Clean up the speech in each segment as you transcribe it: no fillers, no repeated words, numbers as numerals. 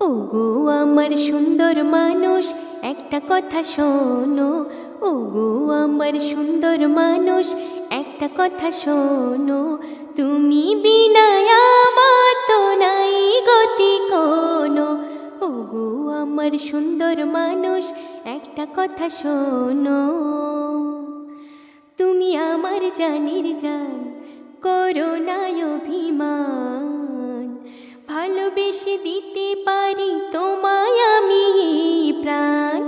ওগো আমার সুন্দর মানুষ একটা কথা শোনো। ওগো আমার সুন্দর মানুষ একটা কথা শোনো। তুমি বিনা আমার তো নাই গতি কোনো। ওগো আমার সুন্দর মানুষ একটা কথা শোনো। তুমি আমার জানের জান, করো না অভিমান। ভালোবেসে দিতে পারি তোমায় আমি প্রাণ।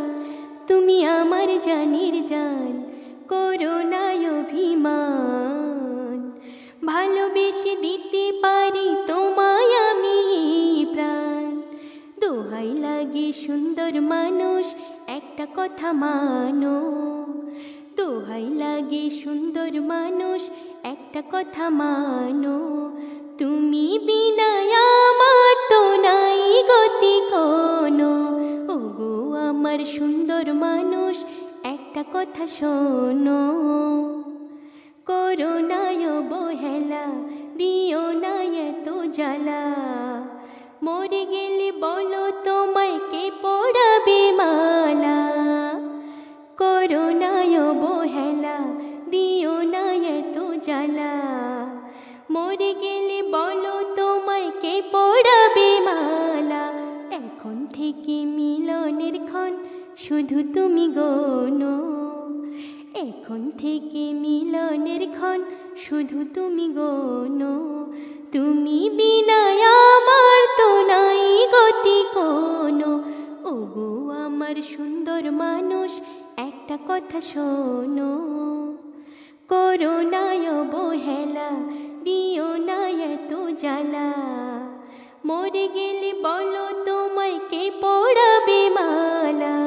তুমি আমার জানের জান, করো না অভিমান। ভালোবেসে দিতে পারি তোমায় আমি প্রাণ। দোহাই লাগে সুন্দর মানুষ একটা কথা মানো। দোহাই লাগে সুন্দর মানুষ একটা কথা মানো। তুমি বিনা আমার তো নাই গতি কোনো। ওগো আমার সুন্দর মানুষ একটা কথা শোনো। করো না অবহেলা, দিও না এত জ্বালা। মরে গেলে বলো তোমায় কে পড়াবে মালা। করো না অবহেলা, দিও না এত জ্বালা। মরে গেলে বলো তোমায় কে পড়াবে মালা। এখন থেকে মিলনের ক্ষণ শুধু তুমি গোনো। এখন থেকে মিলনের ক্ষণ শুধু তুমি গোনো। তুমি বিনা আমার তো নাই গতি কোনো। ওগো আমার সুন্দর মানুষ একটা কথা শোনো। করো না অবহেলা, দিও না এত জ্বালা। মরে গেলে বলো তোমায় কে পড়াবে মালা।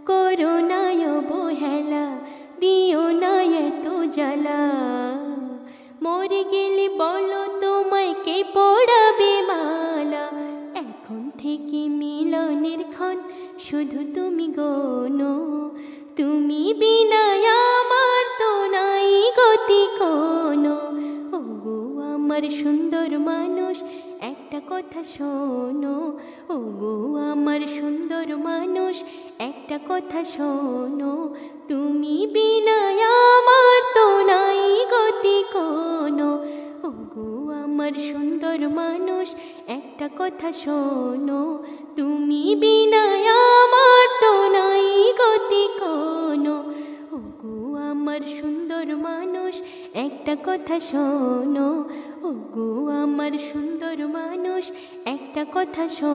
করো না অবহেলা, দিও না এত জ্বালা। মরে গেলে বলো তোমায় কে পড়াবে মালা। এখন থেকে মিলনের ক্ষণ শুধু তুমি গোনো। তুমি বিনা আমার তো নাই গতি কোনো। ওগো আমার সুন্দর মানুষ একটা কথা শোনো। ওগো আমার সুন্দর মানুষ একটা কথা শোনো। তুমি বিনা আমার তো নাই গতি কোনো। ওগো আমার সুন্দর মানুষ একটা কথা শোনো। তুমি বিনা আমার তো নাই গতি কোনো। ওগো আমার সুন্দর মানুষ একটা কথা শোনো। ওগো আমার সুন্দর মানুষ একটা কথা শোনো।